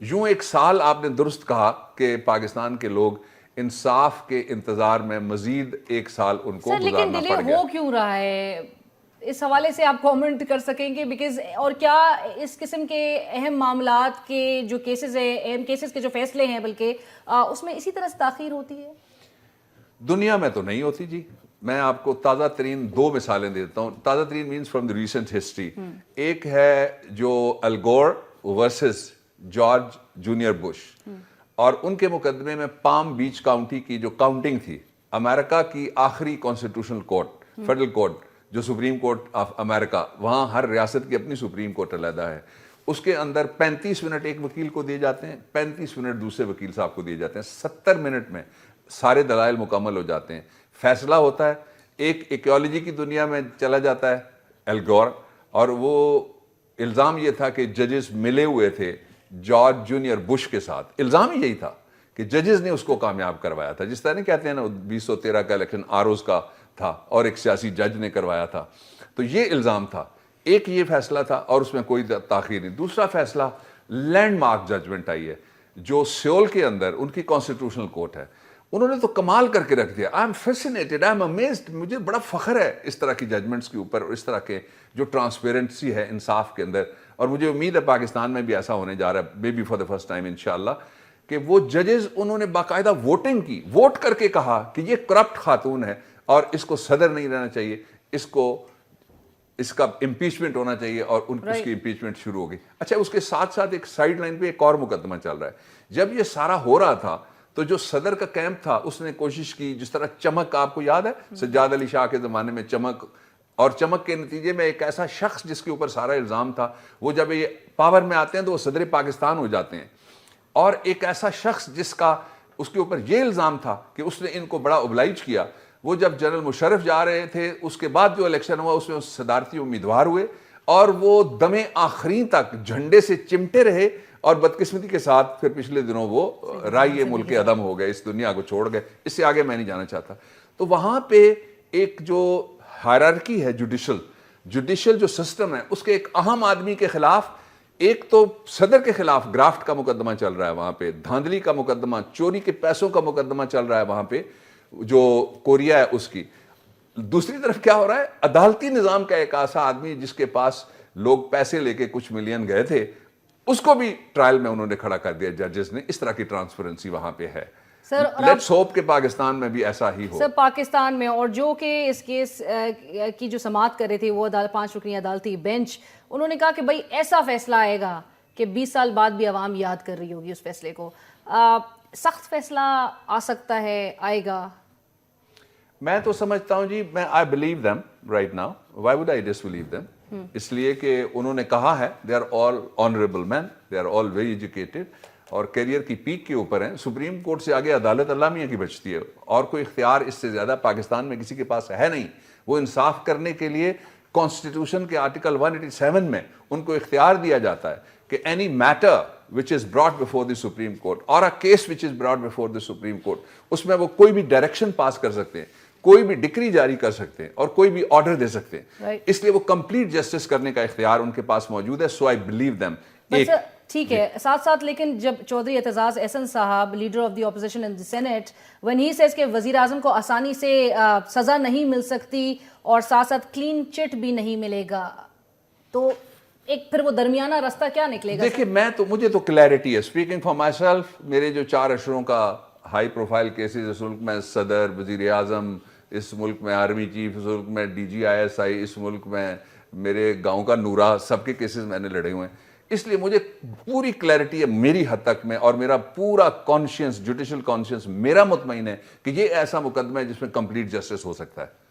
یوں ایک سال آپ نے درست کہا کہ پاکستان کے لوگ انصاف کے انتظار میں مزید ایک سال ان کو لیکن گزارنا ڈیلے پڑ گیا. ہو کیوں رہا ہے اس حوالے سے آپ کامنٹ کر سکیں گے؟ بیکاز اور کیا اس قسم کے اہم معاملات کے جو کیسز ہیں، اہم کیسز کے جو فیصلے ہیں بلکہ اس میں اسی طرح سے تاخیر ہوتی ہے؟ دنیا میں تو نہیں ہوتی جی. میں آپ کو تازہ ترین 2 مثالیں دیتا ہوں. تازہ ترین means from the recent history. ایک ہے جو Al Gore versus George junior Bush, اور ان کے مقدمے میں پام بیچ کاؤنٹی کی جو کاؤنٹنگ تھی، امریکہ کی آخری کانسٹیٹیوشنل کورٹ، فیڈرل کورٹ جو سپریم کورٹ آف امریکہ، وہاں ہر ریاست کی اپنی سپریم کورٹ علیحدہ ہے. اس کے اندر 35 منٹ ایک وکیل کو دیے جاتے ہیں، 35 منٹ دوسرے وکیل صاحب کو دیے جاتے ہیں. 70 منٹ میں سارے دلائل مکمل ہو جاتے ہیں. فیصلہ ہوتا ہے. ایک ایکیولوجی کی دنیا میں چلا جاتا ہے الگور، اور وہ الزام یہ تھا کہ ججز ملے ہوئے تھے جارج جونیئر بش کے ساتھ. الزام ہی یہی تھا کہ ججز نے اس کو کامیاب کروایا تھا. جس طرح نہیں کہتے ہیں نا 2013 کا الیکشن آروز کا تھا اور ایک سیاسی جج نے کروایا تھا. تو یہ الزام تھا. ایک یہ فیصلہ تھا اور اس میں کوئی تاخیر نہیں. دوسرا فیصلہ لینڈ مارک ججمنٹ آئی ہے جو سیول کے اندر ان کی کانسٹیٹیوشنل کورٹ ہے. انہوں نے تو کمال کر کے رکھ دیا. I am fascinated, I am amazed. مجھے بڑا فخر ہے اس طرح کی ججمنٹس کے اوپر اور اس طرح کے جو ٹرانسپیرنسی ہے انصاف کے اندر. اور مجھے امید ہے پاکستان میں بھی ایسا ہونے جا رہا ہے، may be for the first time انشاءاللہ، کہ وہ ججز انہوں نے باقاعدہ ووٹنگ کی، ووٹ کر کے کہا کہ یہ کرپٹ خاتون ہے اور اس کو صدر نہیں رہنا چاہیے، اس کا امپیچمنٹ ہونا چاہیے، اور اس کی امپیچمنٹ شروع ہو گئی. اچھا، اس کے ساتھ ساتھ ایک سائیڈ لائن پہ ایک اور مقدمہ چل رہا ہے. جب یہ سارا ہو رہا تھا تو جو صدر کا کیمپ تھا اس نے کوشش کی، جس طرح چمک، آپ کو یاد ہے سجاد علی شاہ کے زمانے میں چمک، اور چمک کے نتیجے میں ایک ایسا شخص جس کے اوپر سارا الزام تھا، وہ جب یہ پاور میں آتے ہیں تو وہ صدر پاکستان ہو جاتے ہیں. اور ایک ایسا شخص جس کا اس کے اوپر یہ الزام تھا کہ اس نے ان کو بڑا اوبلائج کیا، وہ جب جنرل مشرف جا رہے تھے اس کے بعد جو الیکشن ہوا اس میں صدارتی امیدوار ہوئے، اور وہ دم آخری تک جھنڈے سے چمٹے رہے، اور بدقسمتی کے ساتھ پھر پچھلے دنوں وہ رائے ملک عدم ہو گئے، اس دنیا کو چھوڑ گئے. اس سے آگے میں نہیں جانا چاہتا. تو وہاں پہ ایک جو ہائرارکی ہے جوڈیشل جو سسٹم ہے، اس کے ایک اہم آدمی کے خلاف، ایک تو صدر کے خلاف گرافٹ کا مقدمہ چل رہا ہے، وہاں پہ دھاندلی کا مقدمہ، چوری کے پیسوں کا مقدمہ چل رہا ہے وہاں پہ جو کوریا ہے اس کی. دوسری طرف کیا ہو رہا ہے، عدالتی نظام کا ایک ایسا آدمی جس کے پاس لوگ پیسے لے کے کچھ ملین گئے تھے، اس کو بھی ٹرائل میں انہوں نے کھڑا کر دیا ججز نے. اس طرح کی ٹرانسپیرنسی وہاں پہ ہے. لیٹس ہوپ کہ پاکستان میں بھی ایسا ہی ہو. سر، پاکستان میں، اور جو کہ اس کیس کی جو سماعت کر رہے تھے وہ 5 رکنی عدالتی بینچ، انہوں نے کہا کہ بھائی ایسا فیصلہ آئے گا کہ 20 سال بعد بھی عوام یاد کر رہی ہوگی اس فیصلے کو. سخت فیصلہ آ سکتا ہے، آئے گا؟ میں تو سمجھتا ہوں جی، میں I believe them right now. Why would I disbelieve them? اس لیے کہ انہوں نے کہا ہے they are all honourable men, they are all very educated, اور کیریئر کی پیک کے اوپر ہیں. سپریم کورٹ سے آگے عدالت اللہ میاں کی بچتی ہے، اور کوئی اختیار اس سے زیادہ پاکستان میں کسی کے پاس ہے نہیں. وہ انصاف کرنے کے لیے کانسٹیٹیوشن کے آرٹیکل 187 میں ان کو اختیار دیا جاتا ہے کہ any matter which is brought before the Supreme Court or a case which is brought before the Supreme Court، اس میں وہ کوئی بھی ڈائریکشن پاس کر سکتے ہیں، کوئی بھی ڈکری جاری کر سکتے ہیں، اور کوئی بھی آرڈر دے سکتے ہیں. اس لیے وہ کمپلیٹ جسٹس کرنے کا اختیار ان کے پاس موجود ہے. سو آئی بلیو دیم. ٹھیک ہے، ساتھ ساتھ لیکن جب چودھری اعتزاز احسن صاحب، leader of the opposition in the senate, when he says کہ وزیر اعظم کو آسانی سے سزا نہیں مل سکتی اور ساتھ ساتھ کلین چٹ بھی نہیں ملے گا، تو ایک پھر وہ درمیانہ راستہ کیا نکلے گا؟ دیکھیں، مجھے تو کلیئرٹی ہے. اسپیکنگ فار مائی سیلف، میرے جو 4 اشروں کا ہائی پروفائل کیسز، اس ملک میں صدر، وزیر اعظم، اس ملک میں آرمی چیف، اس ملک میں DGISI، اس ملک میں میرے گاؤں کا نورا، سب کے کیسز میں نے لڑے ہوئے ہیں. اس لیے مجھے پوری کلیئرٹی ہے میری حد تک میں، اور میرا پورا کانشینس، جوڈیشل کانشینس میرا مطمئن ہے کہ یہ ایسا مقدمہ ہے جس میں کمپلیٹ جسٹس ہو سکتا ہے.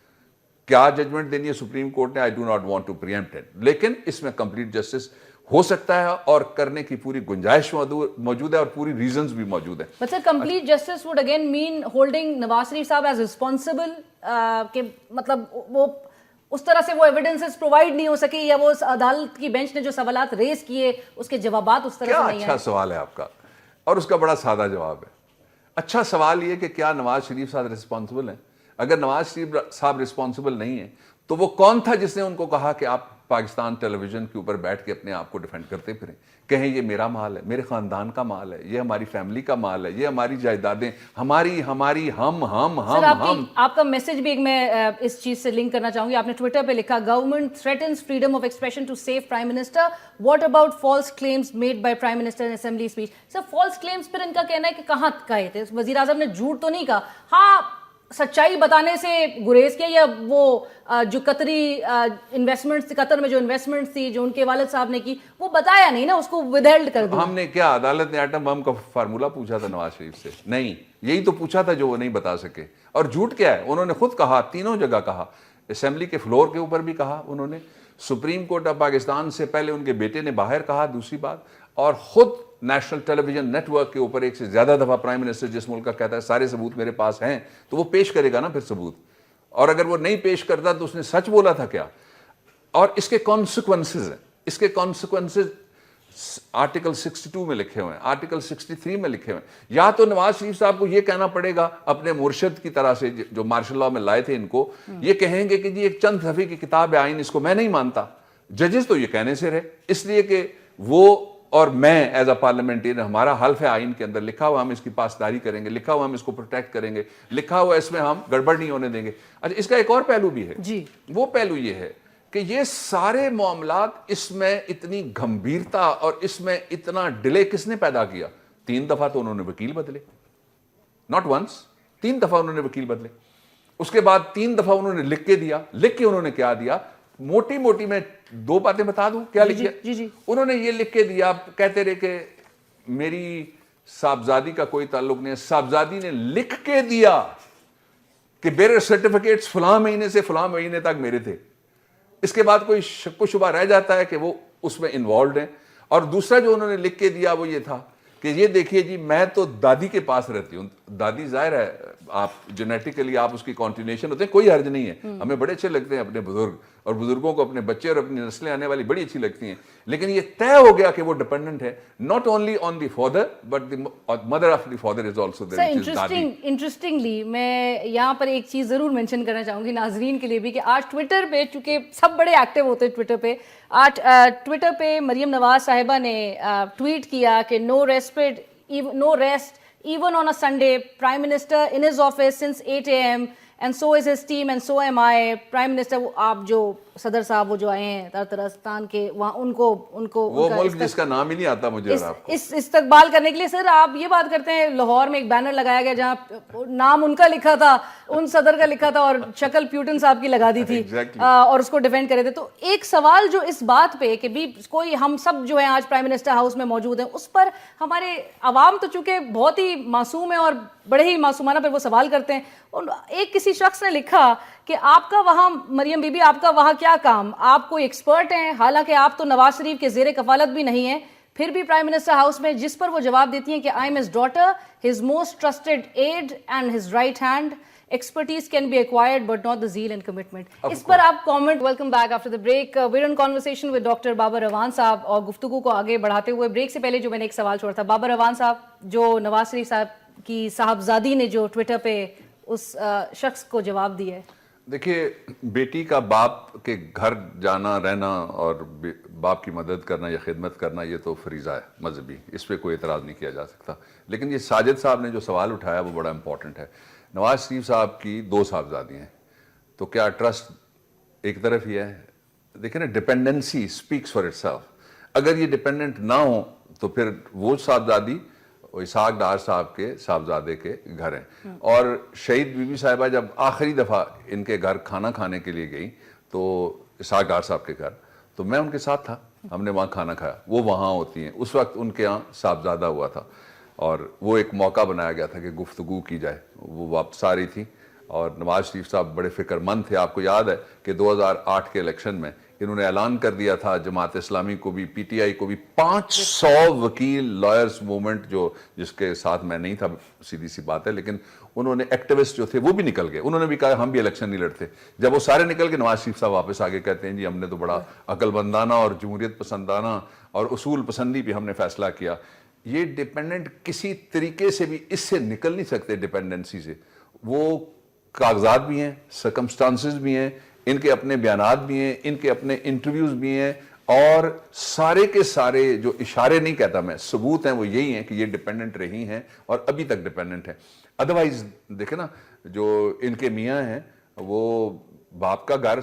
کیا ججمنٹ دینی ہے سپریم کورٹ نے، I do not want to preempt it, لیکن اس میں کمپلیٹ جسٹس ہو سکتا ہے اور کرنے کی پوری گنجائش موجود ہے اور پوری ریزنز بھی موجود ہیں. But sir, complete justice would again mean holding Nawaz Sharif sahib as responsible, کہ مطلب وہ اس طرح سے وہ ایویڈنسز پرووائڈ نہیں ہو سکی، یا وہ عدالت کی بینچ نے جو سوالات ریز کیے اس کے جوابات اس طرح سے نہیں آئے؟ اچھا سوال ہے آپ کا، اور اس کا بڑا سادہ جواب ہے. اچھا سوال یہ کہ کیا نواز شریف صاحب رسپانسبل ہیں؟ اگر نواز شریف صاحب رسپانسبل نہیں ہیں تو وہ کون تھا جس نے ان کو کہا کہ آپ پاکستان ٹیلی ویژن کے اوپر بیٹھ کے اپنے آپ کو ڈیفینڈ کرتے پھریں, کہیں یہ میرا مال ہے, میرے خاندان کا مال ہے, یہ ہماری فیملی کا مال ہے, یہ ہماری جائیدادیں ہماری ہماری ہم آپ کا میسج بھی ایک میں اس چیز سے لنک کرنا چاہوں گی. آپ نے ٹویٹر پہ لکھا government threatens freedom of expression to save prime minister, what about false claims made by prime minister in assembly speech. Sir false claims پھر ان کا کہنا ہے کہ کہاں کہے تھے, وزیر اعظم نے جھوٹ تو نہیں کہا, ہاں سچائی بتانے سے گریز کیا, یا وہ جو قطری انویسٹمنٹس, قطر میں جو انویسٹمنٹس تھی جو ان کے والد صاحب نے کی, وہ بتایا نہیں نا, اس کو ودہیلڈ کر دیا. ہم نے کیا, عدالت نے ایٹم بم کا فارمولہ پوچھا تھا نواز شریف سے؟ نہیں, یہی تو پوچھا تھا جو وہ نہیں بتا سکے. اور جھوٹ کیا ہے, انہوں نے خود کہا, تینوں جگہ کہا, اسمبلی کے فلور کے اوپر بھی کہا انہوں نے, سپریم کورٹ آف پاکستان سے پہلے ان کے بیٹے نے باہر کہا دوسری بات, اور خود نیشنل ٹیلی ویژن نیٹ ورک کے اوپر ایک سے زیادہ دفعہ پرائم منسٹر جس ملک کا کہتا ہے سارے ثبوت میرے پاس ہیں, تو وہ پیش کرے گا نا پھر ثبوت, اور اگر وہ نہیں پیش کرتا تو اس نے سچ بولا تھا کیا. اور اس کے کانسیکوینسز ہیں, اس کے کانسیکوینسز آرٹیکل 62 میں لکھے ہوئے ہیں, آرٹیکل 63 میں لکھے ہوئے ہیں. یا تو نواز شریف صاحب کو یہ کہنا پڑے گا اپنے مرشد کی طرح سے جو مارشل لاء میں لائے تھے ان کو, یہ کہیں گے کہ جی ایک چند صفحے کی کتاب ہے آئین, اس کو میں نہیں مانتا. ججز تو یہ کہنے سے رہے, اس لیے کہ وہ اور میں ایز اے پارلیمنٹین, ہمارا حلف ہے آئین کے اندر, لکھا ہوا ہم اس کی پاسداری کریں گے, لکھا ہوا ہم اس کو پروٹیکٹ کریں گے, لکھا ہوا اس میں ہم گڑبڑ نہیں ہونے دیں گے. اچھا, اس کا ایک اور پہلو بھی ہے جی, وہ پہلو یہ ہے کہ یہ سارے معاملات, اس میں اتنی گمبھیرتا اور اس میں اتنا ڈیلے کس نے پیدا کیا؟ 3 دفعہ تو انہوں نے وکیل بدلے, ناٹ ونس, 3 دفعہ انہوں نے وکیل بدلے. اس کے بعد 3 دفعہ انہوں نے لکھ کے دیا. لکھ کے انہوں نے کیا دیا, موٹی موٹی میں 2 باتیں بتا دوں کیا لکھ دیا. انہوں نے یہ لکھ کے دیا, کہتے رہے کہ میری صاحبزادی کا کوئی تعلق نہیں ہے. صاحبزادی نے لکھ کے دیا کہ میرے سرٹیفکیٹس فلاں مہینے سے فلاں مہینے تک میرے تھے. اس کے بعد کوئی شک و شبہ رہ جاتا ہے کہ وہ اس میں انوالوڈ ہیں. اور دوسرا جو انہوں نے لکھ کے دیا وہ یہ تھا کہ یہ دیکھیے جی, میں تو دادی کے پاس رہتی ہوں. دادی ظاہر ہے آپ جینیٹیکلی آپ اس کی کنٹینیوشن ہوتے ہیں, کوئی حرج نہیں ہے, ہمیں بڑے اچھے لگتے ہیں اپنے بزرگ, اور بزرگوں کو اپنے بچے اور اپنی نسلیں آنے والی بڑی اچھی لگتی ہیں. لیکن یہ طے ہو گیا کہ وہ ڈیپینڈنٹ ہے not only on the father but the mother of the father is also there. Interestingly میں یہاں پر ایک چیز ضرور مینشن کرنا چاہوں گی ناظرین کے لیے بھی, کہ آج ٹویٹر پہ, چونکہ سب بڑے ایکٹیو ہوتے ہیں ٹویٹر پہ, آج ٹویٹر پہ مریم نواز صاحبہ نے ٹویٹ کیا کہ no rest even on a Sunday, Prime Minister in his office since 8 a.m. and so is his team and so am I. Prime Minister, آپ جو صدر صاحب وہ جو آئے ہیں ترکستان کے, وہاں ان کو وہ ملک جس کا نام ہی نہیں آتا مجھے, اس استقبال کرنے کے لیے. سر آپ یہ بات کرتے ہیں, لاہور میں ایک بینر لگایا گیا جہاں نام ان کا لکھا تھا, ان صدر کا لکھا تھا, اور شکل پیوٹن صاحب کی لگا دی تھی, اور اس کو ڈیفینڈ کرے تھے. تو ایک سوال جو اس بات پہ کہ بھی کوئی, ہم سب جو ہیں آج پرائم منسٹر ہاؤس میں موجود ہیں, اس پر ہمارے عوام تو چونکہ بہت ہی معصوم ہے اور بڑے ہی معصومانہ پہ وہ سوال کرتے ہیں. ایک کسی شخص نے لکھا کہ آپ کا وہاں, مریم بی بی آپ کا وہاں کیا کام, آپ کوئی ایکسپرٹ ہیں, حالانکہ آپ تو نواز شریف کے زیر کفالت بھی نہیں ہیں, پھر بھی پرائم منسٹر ہاؤس میں. جس پر وہ جواب دیتی ہیں کہ I am his daughter, his most trusted aide and his right hand, expertise can be acquired but not the zeal and commitment. اس پر آپ comment. Welcome back after the break. we're in conversation with doctor Babar روان صاحب, اور گفتگو کو آگے بڑھاتے ہوئے break سے پہلے جو میں نے ایک سوال چھوڑا تھا, بابر روان صاحب, جو نواز شریف صاحب کی صاحبزادی نے جو ٹویٹر پہ اس شخص کو جواب دیا ہے. دیکھیے, بیٹی کا باپ کے گھر جانا رہنا اور باپ کی مدد کرنا یا خدمت کرنا یہ تو فریضہ ہے مذہبی, اس پہ کوئی اعتراض نہیں کیا جا سکتا. لیکن یہ ساجد صاحب نے جو سوال اٹھایا وہ بڑا امپورٹنٹ ہے. نواز شریف صاحب کی 2 صاحبزادی ہیں, تو کیا ٹرسٹ ایک طرف ہی ہے؟ دیکھیں نا, dependency speaks for itself. اگر یہ ڈپینڈنٹ نہ ہو تو پھر وہ صاحبزادی اسحاق ڈار صاحب کے صاحبزادے کے گھر ہیں. اور شہید بی بی صاحبہ جب آخری دفعہ ان کے گھر کھانا کھانے کے لیے گئی تو اسحاق ڈار صاحب کے گھر, تو میں ان کے ساتھ تھا, ہم نے وہاں کھانا کھایا. وہ وہاں ہوتی ہیں, اس وقت ان کے یہاں صاحبزادہ ہوا تھا, اور وہ ایک موقع بنایا گیا تھا کہ گفتگو کی جائے. وہ واپس آ رہی تھی, اور نواز شریف صاحب بڑے فکر مند تھے. آپ کو یاد ہے کہ 2008 کے الیکشن میں انہوں نے اعلان کر دیا تھا جماعت اسلامی کو بھی, پی ٹی آئی کو بھی, 500 وکیل لائرز موومنٹ, جو جس کے ساتھ میں نہیں تھا, سیدھی سی بات ہے, لیکن انہوں نے ایکٹیوسٹ جو تھے وہ بھی نکل گئے. انہوں نے بھی کہا ہم بھی الیکشن نہیں لڑتے. جب وہ سارے نکل کے, نواز شریف صاحب واپس آگے کہتے ہیں جی ہم نے تو بڑا عقل مندانہ اور جمہوریت پسندانہ اور اصول پسندی بھی ہم نے فیصلہ کیا. یہ ڈیپینڈنٹ کسی طریقے سے بھی اس سے نکل نہیں سکتے ڈیپینڈنسی سے. وہ کاغذات بھی ہیں, سرکمسٹانسز بھی ہیں, ان کے اپنے بیانات بھی ہیں, ان کے اپنے انٹرویوز بھی ہیں, اور سارے کے سارے جو اشارے نہیں کہتا میں, ثبوت ہیں وہ یہی ہیں کہ یہ ڈیپینڈنٹ رہی ہیں اور ابھی تک ڈیپینڈنٹ ہیں. ادروائز دیکھیں نا, جو ان کے میاں ہیں وہ باپ کا گھر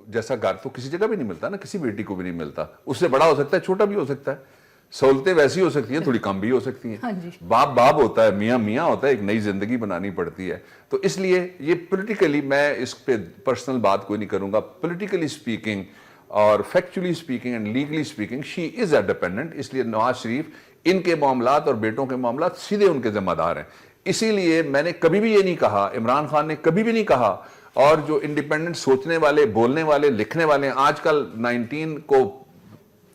جیسا گھر تو کسی جگہ بھی نہیں ملتا نا, کسی بیٹی کو بھی نہیں ملتا. اس سے بڑا ہو سکتا ہے, چھوٹا بھی ہو سکتا ہے, سہولتیں ویسی ہو سکتی ہیں, تھوڑی کم بھی ہو سکتی ہیں. باپ باپ ہوتا ہے, میاں میاں ہوتا ہے, ایک نئی زندگی بنانی پڑتی ہے. تو اس لیے یہ پولیٹیکلی میں اس پہ پرسنل بات کوئی نہیں کروں گا. پولیٹیکلی اسپیکنگ اور factually speaking and legally speaking she is a dependent. اس لیے نواز شریف ان کے معاملات اور بیٹوں کے معاملات سیدھے ان کے ذمہ دار ہیں. اسی لیے میں نے کبھی بھی یہ نہیں کہا, عمران خان نے کبھی بھی نہیں کہا, اور جو انڈیپینڈنٹ سوچنے والے, بولنے والے, لکھنے والے ہیں آج کل 19 کو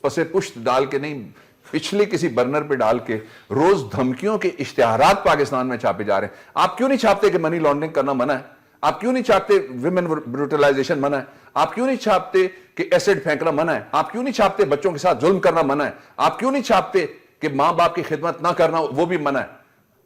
پسے پشت ڈال کے نہیں, پچھلے کسی برنر پہ ڈال کے روز دھمکیوں کے اشتہارات پاکستان میں چھاپے جا رہے ہیں. آپ کیوں نہیں چھاپتے کہ منی لانڈرنگ کرنا منع ہے؟ آپ کیوں نہیں چھاپتے ویمن بروٹلائزیشن منع ہے؟ آپ کیوں نہیں چھاپتے کہ ایسڈ پھینکنا منع ہے؟ آپ کیوں نہیں چھاپتے بچوں کے ساتھ ظلم کرنا منع ہے؟ آپ کیوں نہیں چھاپتے کہ ماں باپ کی خدمت نہ کرنا وہ بھی منع ہے؟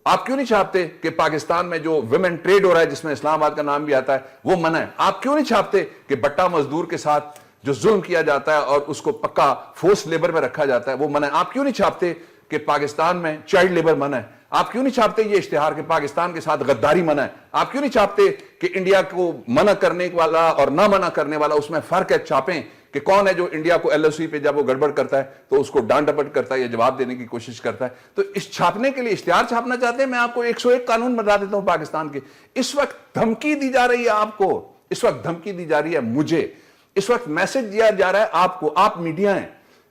آپ کیوں نہیں چاہتے کہ پاکستان میں جو ویمن ٹریڈ ہو رہا ہے جس میں اسلام آباد کا نام بھی آتا ہے وہ منع ہے؟ آپ کیوں نہیں چاہتے کہ بٹا مزدور کے ساتھ جو ظلم کیا جاتا ہے اور اس کو پکا فورس لیبر میں رکھا جاتا ہے وہ منع ہے؟ آپ کیوں نہیں چاہتے کہ پاکستان میں چائلڈ لیبر منع ہے؟ آپ کیوں نہیں چاہتے یہ اشتہار کہ پاکستان کے ساتھ غداری منع ہے؟ آپ کیوں نہیں چاہتے کہ انڈیا کو منع کرنے والا اور نہ منع کرنے والا اس میں فرق ہے, چھاپیں کہ کون ہے جو انڈیا کو ایل او سی پہ جب وہ گڑبڑ کرتا ہے تو اس کو ڈانٹ ڈپٹ کرتا ہے یا جواب دینے کی کوشش کرتا ہے. تو اس چھاپنے کے لیے اشتہار چھاپنا چاہتے ہیں. میں آپ کو 101 قانون بتا دیتا ہوں پاکستان کے. اس وقت دھمکی دی جا رہی ہے آپ کو, اس وقت دھمکی دی جا رہی ہے مجھے, اس وقت میسج دیا جا رہا ہے آپ کو. آپ میڈیا ہیں,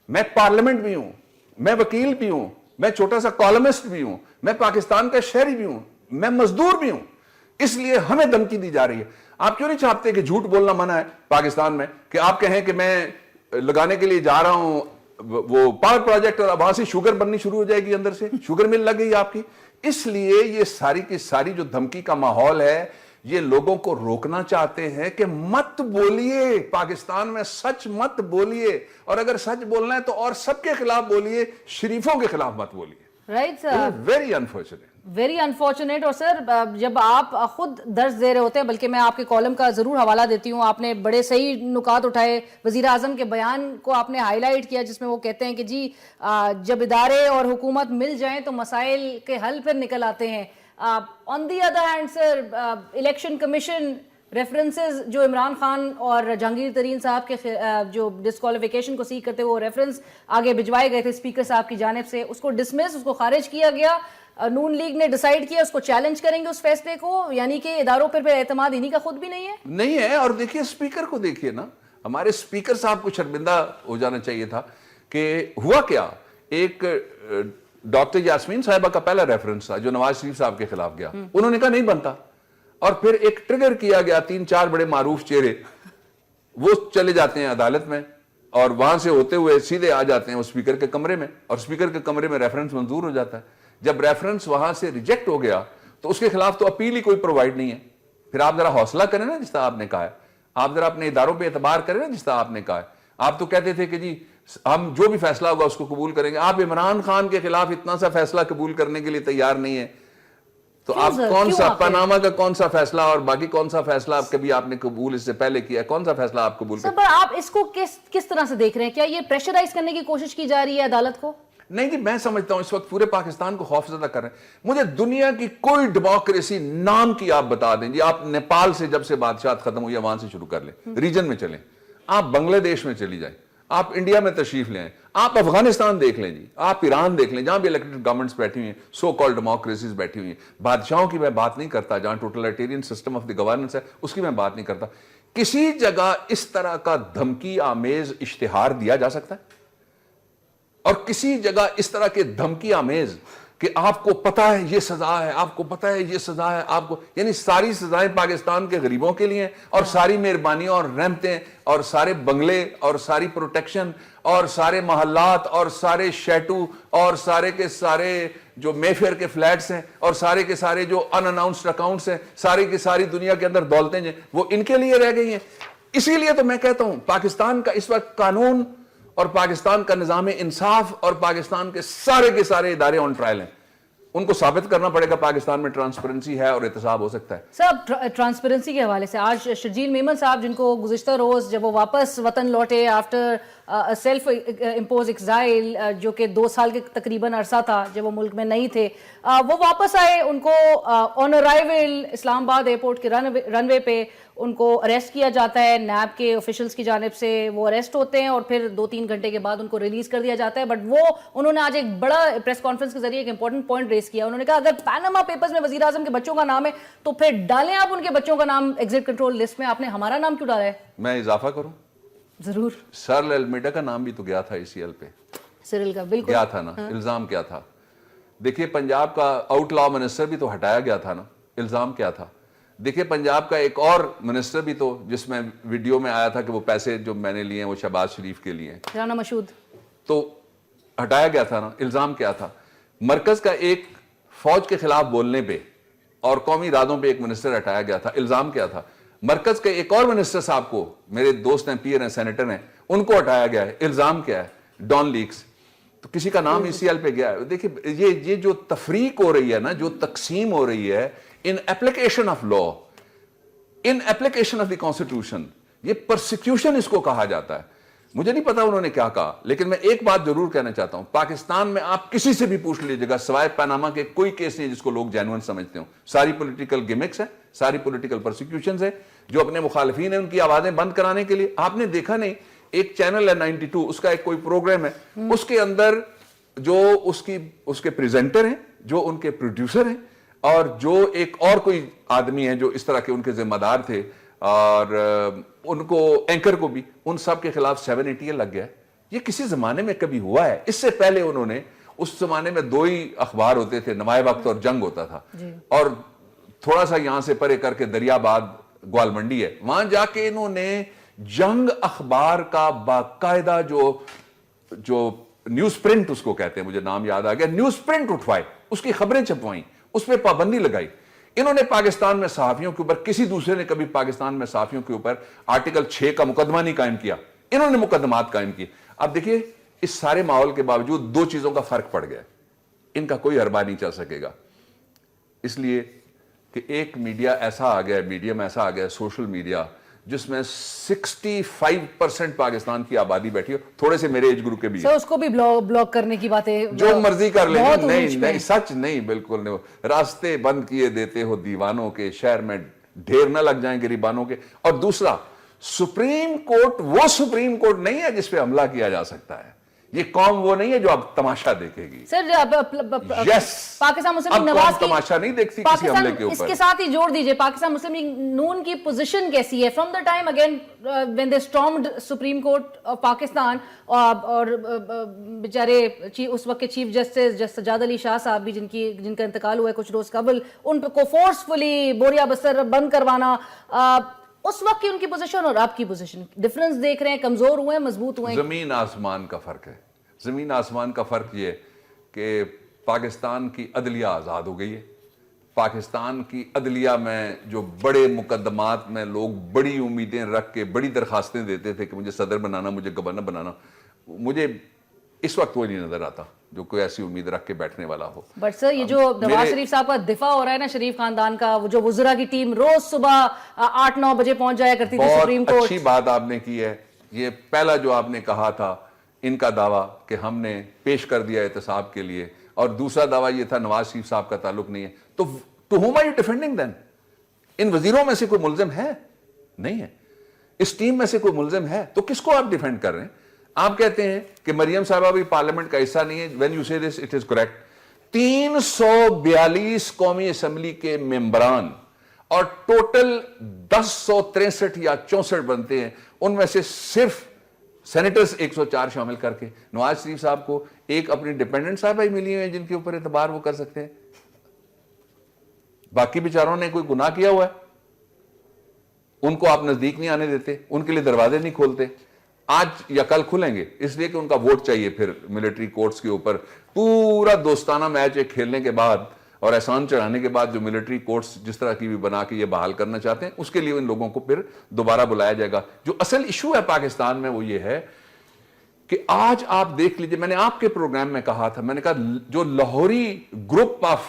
میں پارلیمنٹ بھی ہوں, میں وکیل بھی ہوں, میں چھوٹا سا کالمسٹ بھی ہوں, میں پاکستان کا شہری بھی ہوں, میں مزدور بھی ہوں. اس لیے ہمیں دھمکی دی جا رہی ہے. آپ کیوں نہیں چاہتے کہ جھوٹ بولنا منع ہے پاکستان میں, کہ آپ کہیں کہ میں لگانے کے لیے جا رہا ہوں وہ پاور پروجیکٹ اور وہاں سے شوگر بننی شروع ہو جائے گی, اندر سے شوگر مل لگ گئی آپ کی. اس لیے یہ ساری کی ساری جو دھمکی کا ماحول ہے یہ لوگوں کو روکنا چاہتے ہیں کہ مت بولیے پاکستان میں, سچ مت بولیے, اور اگر سچ بولنا ہے تو اور سب کے خلاف بولیے, شریفوں کے خلاف مت بولیے. Right sir, very unfortunate, very unfortunate. اور سر جب آپ خود درس دے رہے ہوتے ہیں, بلکہ میں آپ کے کالم کا ضرور حوالہ دیتی ہوں, آپ نے بڑے صحیح نکات اٹھائے, وزیر اعظم کے بیان کو آپ نے ہائی لائٹ کیا جس میں وہ کہتے ہیں کہ جی جب ادارے اور حکومت مل جائیں تو مسائل کے حل پھر نکل آتے ہیں. On the other hand sir, election commission references جو عمران خان اور جہانگیر ترین صاحب کے جو ڈسکوالیفیکیشن کو سیکھ کرتے وہ ریفرنس آگے بھجوائے گئے تھے اسپیکر صاحب کی جانب سے, اس کو ڈسمس, اس کو خارج کیا گیا. نون لیگ نے ڈیسائیڈ کیا اس کو چیلنج کریں گے اس فیصلے کو, یعنی کہ اداروں پر اعتماد انہی کا خود بھی نہیں ہے. نہیں ہے. اور دیکھیے اسپیکر کو دیکھیے نا, ہمارے اسپیکر صاحب کو شرمندہ ہو جانا چاہیے تھا. کہ ہوا کیا, ایک ڈاکٹر یاسمین صاحبہ کا پہلا ریفرنس تھا جو نواز شریف صاحب کے خلاف گیا, انہوں نے کہا نہیں بنتا, اور پھر ایک ٹریگر کیا گیا, 3-4 بڑے معروف چہرے وہ چلے جاتے ہیں عدالت میں اور وہاں سے ہوتے ہوئے سیدھے آ جاتے ہیں اسپیکر کے کمرے میں, اور اسپیکر کے کمرے میں ریفرنس منظور ہو جاتا ہے. جب ریفرنس وہاں سے ریجیکٹ ہو گیا تو اس کے خلاف تو اپیل ہی کوئی پرووائڈ نہیں ہے. پھر آپ ذرا حوصلہ کریں نا جس طرح آپ نے کہا ہے, آپ ذرا اپنے اداروں پہ اعتبار کریں نا جس طرح آپ نے کہا ہے. آپ تو کہتے تھے کہ جی ہم جو بھی فیصلہ ہوگا اس کو قبول کریں گے. آپ عمران خان کے خلاف اتنا سا فیصلہ قبول کرنے کے لیے تیار نہیں ہے, تو آپ کون سا پاناما کا کون سا فیصلہ اور باقی کون سا فیصلہ آپ کبھی آپ نے قبول اس سے پہلے کیا ہے, کون سا فیصلہ آپ قبول کریں؟ سر آپ اس کو کس طرح سے دیکھ رہے ہیں, کیا یہ پریشرائز کرنے کی کوشش کی جا رہی ہے عدالت کو؟ نہیں جی, میں سمجھتا ہوں اس وقت پورے پاکستان کو خوف زدہ کر رہے ہیں. مجھے دنیا کی کوئی ڈیموکریسی نام کی آپ بتا دیں جی, آپ نیپال سے جب سے بادشاہت ختم ہوئی وہاں سے شروع کر لیں, ریجن میں چلیں, آپ بنگلہ دیش میں چلی جائیں, آپ انڈیا میں تشریف لیں, آپ افغانستان دیکھ لیں جی, آپ ایران دیکھ لیں, جہاں بھی الیکٹڈ گورنمنٹس بیٹھی ہوئی ہیں, سو کال ڈیموکریسیز بیٹھی ہوئی ہیں. بادشاہوں کی میں بات نہیں کرتا, جہاں ٹوٹلٹیرین سسٹم آف دی گورننس ہے اس کی میں بات نہیں کرتا. کسی جگہ اس طرح کا دھمکی آمیز اشتہار دیا جا سکتا ہے؟ اور کسی جگہ اس طرح کے دھمکی آمیز کہ آپ کو پتا ہے یہ سزا ہے, آپ کو پتا ہے یہ سزا ہے, آپ کو, یعنی ساری سزائیں پاکستان کے غریبوں کے لیے ہیں, اور ساری مہربانیاں اور رحمتیں اور سارے بنگلے اور ساری پروٹیکشن اور سارے محلات اور سارے شیٹو اور سارے کے سارے جو مے فیئر کے فلیٹس ہیں اور سارے کے سارے جو ان اناؤنسڈ اکاؤنٹس ہیں, ساری کی ساری دنیا کے اندر دولتیں ہیں, وہ ان کے لیے رہ گئی ہیں. اسی لیے تو میں کہتا ہوں پاکستان کا اس وقت قانون اور پاکستان کا نظام انصاف اور پاکستان کے سارے ادارے آن ٹرائل ہیں. ان کو ثابت کرنا پڑے گا پاکستان میں ٹرانسپیرنسی ہے اور احتساب ہو سکتا ہے. صاحب ٹرانسپیرنسی کے حوالے سے آج شرجیل میمن صاحب جن کو گزشتہ روز جب وہ واپس وطن لوٹے آفٹر سیلف امپوز ایگزائل جو کہ 2 سال کے تقریباً عرصہ تھا جب وہ ملک میں نہیں تھے, وہ واپس آئے, ان کو آن ارائیول اسلام آباد ایئرپورٹ کے رن وے پہ ان کو اریسٹ کیا جاتا ہے, نیب کے آفیشلز کی جانب سے وہ اریسٹ ہوتے ہیں اور پھر 2-3 گھنٹے کے بعد ان کو ریلیز کر دیا جاتا ہے. بٹ وہ انہوں نے آج ایک بڑا پریس کانفرنس کے ذریعے ایک امپورٹنٹ پوائنٹ ریز کیا. انہوں نے کہا اگر پاناما پیپرز میں وزیر اعظم کے بچوں کا نام ہے تو پھر ڈالیں آپ ان کے بچوں کا نام ایگزٹ کنٹرول لسٹ میں, آپ نے ہمارا نام کیوں ڈالا ہے؟ میں اضافہ کروں, ضرور. سرل المیڈا کا نام بھی تو گیا تھا ECL پہ, سرل کا بالکل گیا تھا نا, الزام کیا تھا؟ دیکھیے پنجاب کا آؤٹ لا منسٹر بھی تو ہٹایا گیا تھا نا, الزام کیا تھا؟ دیکھیے پنجاب کا ایک اور منسٹر بھی تو جس میں ویڈیو میں آیا تھا کہ وہ پیسے جو میں نے لیے ہیں وہ شہباز شریف کے لیے ہیں, رانا مشہود, تو ہٹایا گیا تھا نا. الزام کیا تھا؟ مرکز کا ایک فوج کے خلاف بولنے پہ اور قومی ارادوں پہ ایک منسٹر ہٹایا گیا تھا. الزام کیا تھا؟ مرکز کے ایک اور منسٹر صاحب کو, میرے دوست ہیں, پیئر ہیں, سینیٹر ہیں, ان کو ہٹایا گیا ہے. الزام کیا ہے؟ Dawn leaks. تو کسی کا نام ECL پہ گیا ہے. دیکھیں یہ جو تفریق ہو رہی ہے نا, جو تقسیم ہو رہی ہے in application of law, in application of the constitution, یہ persecution اس کو کہا جاتا ہے. مجھے نہیں پتا انہوں نے کیا کہا, لیکن میں ایک بات ضرور کہنا چاہتا ہوں, پاکستان میں آپ کسی سے بھی پوچھ لیجیے گا سوائے پاناما کے کوئی کیس نہیں جس کو لوگ جینوئن سمجھتے ہوں. ساری پولیٹیکل گیمکس ہیں, ساری پولیٹیکل پرسیکیوشنز ہیں, جو اپنے مخالفین ہیں ان کی آوازیں بند کرانے کے لیے. آپ نے دیکھا نہیں, ایک چینل ہے 92, اس کا ایک کوئی پروگرام ہے, اس کے اندر جو اس کے پریزنٹر ہیں, جو ان کے پروڈیوسر ہیں, اور جو ایک اور کوئی آدمی ہے جو اس طرح کے ان کے ذمہ دار تھے, اور ان کو اینکر کو بھی, ان سب کے خلاف 780 لگ گیا. یہ کسی زمانے میں کبھی ہوا ہے؟ اس سے پہلے انہوں نے, اس زمانے میں 2 ہی اخبار ہوتے تھے, نمائے وقت اور جنگ ہوتا تھا, اور تھوڑا سا یہاں سے پرے کر کے دریا آباد گوال منڈی ہے, وہاں جا کے انہوں نے جنگ اخبار کا باقاعدہ جو نیوز پرنٹ اس کو کہتے ہیں, مجھے نام یاد آ گیا, نیوز پرنٹ اٹھوائے, اس کی خبریں چھپوائیں, اس پہ پابندی لگائی. انہوں نے پاکستان میں صحافیوں کے اوپر, کسی دوسرے نے کبھی پاکستان میں صحافیوں کے اوپر آرٹیکل 6 کا مقدمہ نہیں قائم کیا, انہوں نے مقدمات قائم کیے. اب دیکھیے اس سارے ماحول کے باوجود 2 چیزوں کا فرق پڑ گیا, ان کا کوئی حربہ نہیں چل سکے گا, اس لیے کہ ایک میڈیا ایسا آ گیا, میڈیم ایسا آ گیا, سوشل میڈیا, جس میں 65% پاکستان کی آبادی بیٹھی ہے, تھوڑے سے میرے ایج گروپ کے بھی, سر اس کو بھی بلاک کرنے کی باتیں جو مرضی کر لیں. نہیں, سچ نہیں, بالکل نہیں. راستے بند کیے دیتے ہو دیوانوں کے, شہر میں ڈھیر نہ لگ جائیں گریبانوں کے. اور دوسرا, سپریم کورٹ وہ سپریم کورٹ نہیں ہے جس پہ حملہ کیا جا سکتا ہے. یہ قوم وہ نہیں ہے جو اب تماشا دیکھے گی. سر پاکستان مسلم لیگ نواز کی تماشا نہیں دیکھتی کسی حملے کے اوپر. اس کے ساتھ ہی جوڑ دیجئے, پاکستان مسلم لیگ نون کی پوزیشن کیسی ہے from the time again when they stormed supreme court of Pakistan, اور بیچارے اس وقت کے چیف جسٹس سجاد علی شاہ صاحب بھی جن کا انتقال ہوا ہے کچھ روز قبل, ان کو فورسفلی بوریا بستر بند کروانا, اس وقت کی ان کی پوزیشن اور آپ کی پوزیشن ڈیفرنس دیکھ رہے ہیں, کمزور ہوئے ہیں, مضبوط ہوئے ہیں؟ زمین آسمان کا فرق ہے. زمین آسمان کا فرق یہ کہ پاکستان کی عدلیہ آزاد ہو گئی ہے. پاکستان کی عدلیہ میں جو بڑے مقدمات میں لوگ بڑی امیدیں رکھ کے بڑی درخواستیں دیتے تھے کہ مجھے صدر بنانا, مجھے گورنر بنانا, مجھے اس وقت وہ نہیں نظر آتا جو کوئی ایسی امید رکھ کے بیٹھنے والا ہو. بٹ سر یہ جو نواز شریف صاحب کا دفاع ہو رہا ہے نا شریف خاندان کا, جو وزراء کی ٹیم روز صبح 8-9 بجے پہنچ جایا کرتی تھی سپریم کورٹ, بہت اچھی بات آپ نے کی ہے. یہ پہلا جو آپ نے کہا تھا ان کا دعویٰ کہ ہم نے پیش کر دیا احتساب کے لیے, اور دوسرا دعویٰ یہ تھا نواز شریف صاحب کا تعلق نہیں ہے. تو to whom are you defending then? ان وزیروں میں سے کوئی ملزم ہے؟ نہیں ہے. اس ٹیم میں سے کوئی ملزم ہے تو کس کو آپ ڈیفینڈ کر رہے ہیں؟ آپ کہتے ہیں کہ مریم صاحبہ بھی پارلیمنٹ کا حصہ نہیں ہے. when you say this it is correct. 342 قومی اسمبلی کے ممبران اور ٹوٹل 1063 یا 64 بنتے ہیں, ان میں سے صرف سینیٹرز 104 شامل کر کے نواز شریف صاحب کو ایک اپنی ڈیپینڈنٹ صاحبہ ہی ملی ہوئی ہیں جن کے اوپر اعتبار وہ کر سکتے ہیں. باقی بیچاروں نے کوئی گناہ کیا ہوا ہے, ان کو آپ نزدیک نہیں آنے دیتے, ان کے لیے دروازے نہیں کھولتے. آج یا کل کھلیں گے اس لیے کہ ان کا ووٹ چاہیے پھر ملٹری کورٹس کے اوپر. پورا دوستانہ میچ ایک کھیلنے کے بعد اور احسان چڑھانے کے بعد جو ملٹری کورٹس جس طرح کی بھی بنا کے یہ بحال کرنا چاہتے ہیں, اس کے لیے ان لوگوں کو پھر دوبارہ بلایا جائے گا. جو اصل ایشو ہے پاکستان میں وہ یہ ہے کہ آج آپ دیکھ لیجئے, میں نے آپ کے پروگرام میں کہا تھا, میں نے کہا جو لاہوری گروپ آف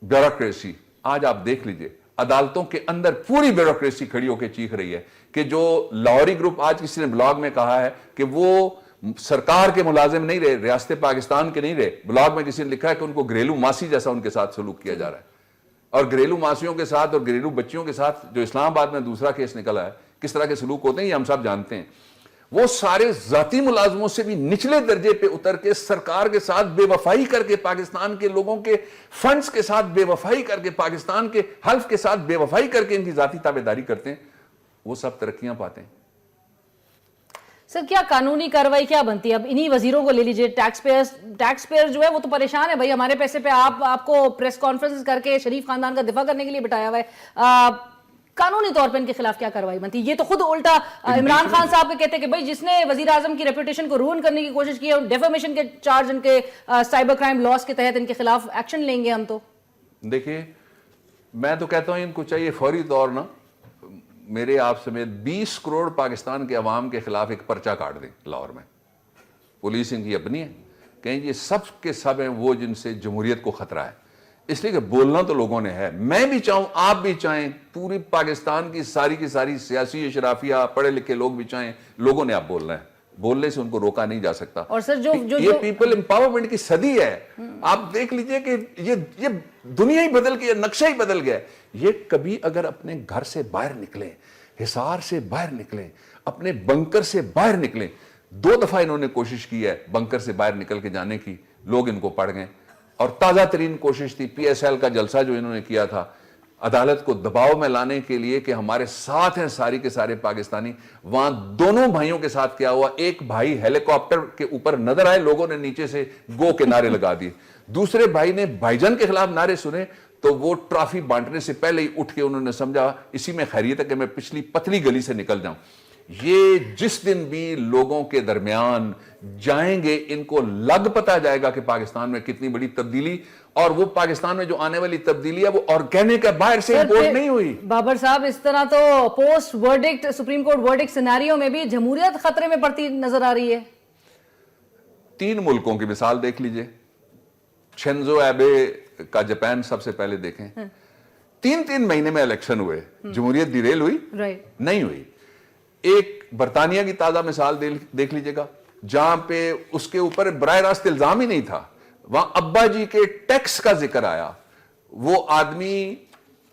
بیوروکریسی, آج آپ دیکھ لیجئے عدالتوں کے اندر پوری بیوروکریسی کھڑی ہو کے چیخ رہی ہے کہ جو لاہوری گروپ, آج کسی نے بلاگ میں کہا ہے کہ وہ سرکار کے ملازم نہیں رہے, ریاست پاکستان کے نہیں رہے, بلاگ میں کسی نے لکھا ہے کہ ان کو گھریلو ماسی جیسا ان کے ساتھ سلوک کیا جا رہا ہے. اور گھریلو ماسیوں کے ساتھ اور گھریلو بچیوں کے ساتھ جو اسلام آباد میں دوسرا کیس نکلا ہے, کس طرح کے سلوک ہوتے ہیں یہ ہم سب جانتے ہیں. وہ سارے ذاتی ملازموں سے بھی نچلے درجے پہ اتر کے سرکار کے ساتھ بے وفائی کر کے, پاکستان کے لوگوں کے فنڈز کے ساتھ بے وفائی کر کے, پاکستان کے حلف کے ساتھ بے وفائی کر کے ان کی ذاتی تابعداری کرتے ہیں, وہ سب ترقیاں پاتے ہیں. سر کیا قانونی کاروائی کیا بنتی ہے؟ اب انہی وزیروں کو لے لیجئے, ٹیکس پیئر جو ہے وہ تو پریشان ہے بھائی, ہمارے پیسے پہ آپ کو پریس کانفرنس کر کے شریف خاندان کا دفاع کرنے کے لیے بٹایا ہوا ہے. قانونی طور پہ ان کے خلاف کیا کاروائی بنتی ہے؟ یہ تو خود الٹا عمران خان صاحب کے کہتے ہیں کہ بھائی جس نے وزیر اعظم کی ریپوٹیشن کو رون کرنے کی کوشش کی ہے, ڈیفیمیشن کے چارج ان کے سائبر کرائم لاس کے تحت ان کے خلاف ایکشن لیں گے ہم. تو دیکھیے میں تو کہتا ہوں ان کو چاہیے فوری طور نا میرے آپ سمیت 20 کروڑ پاکستان کے عوام کے خلاف ایک پرچہ کاٹ دیں لاہور میں. پولیس ان کی اپنی ہے, کہیں یہ سب کے سب ہیں وہ جن سے جمہوریت کو خطرہ ہے. اس لیے کہ بولنا تو لوگوں نے ہے, میں بھی چاہوں, آپ بھی چاہیں, پوری پاکستان کی ساری سیاسی اشرافیہ پڑھے لکھے لوگ بھی چاہیں, لوگوں نے اب بولنا ہے, بولنے سے ان کو روکا نہیں جا سکتا. اور سر یہ پیپل امپاورمنٹ کی صدی ہے. آپ دیکھ لیجئے کہ یہ دنیا ہی بدل گئی, نقشہ ہی بدل گیا. یہ کبھی اگر اپنے گھر سے باہر نکلیں, حصار سے باہر نکلیں, اپنے بنکر سے باہر نکلیں, 2 دفعہ انہوں نے کوشش کی ہے بنکر سے باہر نکل کے جانے کی, لوگ ان کو پڑ گئے. اور تازہ ترین کوشش تھی پی ایس ایل کا جلسہ جو انہوں نے کیا تھا, عدالت کو دباؤ میں لانے کے لیے کہ ہمارے ساتھ ہیں ساری کے سارے پاکستانی. وہاں دونوں بھائیوں کے ساتھ کیا ہوا, ایک بھائی ہیلی کاپٹر کے اوپر نظر آئے, لوگوں نے نیچے سے گو کے نعرے لگا دیے. دوسرے بھائی نے بھائی جان کے خلاف نعرے سنے تو وہ ٹرافی بانٹنے سے پہلے ہی اٹھ کے انہوں نے سمجھا اسی میں خیریت ہے کہ میں پچھلی پتلی گلی سے نکل جاؤں. یہ جس دن بھی لوگوں کے درمیان جائیں گے ان کو لگ پتا جائے گا کہ پاکستان میں کتنی بڑی تبدیلی, اور وہ پاکستان میں جو آنے والی تبدیلی ہے وہ آرگینک ہے, باہر سے امپورٹ نہیں ہوئی. بابر صاحب اس طرح تو post verdict supreme court verdict scenario میں بھی جمہوریت خطرے میں پڑتی نظر آ رہی ہے. 3 ملکوں کی مثال دیکھ لیجئے, شنزو ایبے کا جاپان سب سے پہلے دیکھیں, 3 مہینے میں الیکشن ہوئے, جمہوریت ڈیریل ہوئی نہیں ہوئی. ایک برطانیہ کی تازہ مثال دیکھ لیجئے گا جہاں پہ اس کے اوپر براہ راست الزام ہی نہیں تھا, وہاں ابا جی کے ٹیکس کا ذکر آیا, وہ آدمی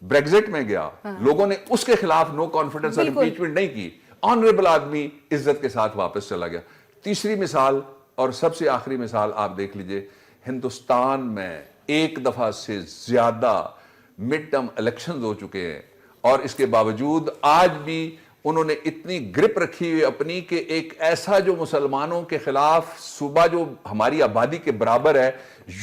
بریگزٹ میں گیا, لوگوں نے اس کے خلاف نو کانفیڈنس اور امپیچمنٹ نہیں کی, آنریبل آدمی عزت کے ساتھ واپس چلا گیا. تیسری مثال اور سب سے آخری مثال آپ دیکھ لیجئے, ہندوستان میں 1 دفعہ سے زیادہ مڈ ٹرم الیکشنز ہو چکے ہیں, اور اس کے باوجود آج بھی انہوں نے اتنی گرپ رکھی ہوئی اپنی کہ ایک ایسا جو مسلمانوں کے خلاف صوبہ جو ہماری آبادی کے برابر ہے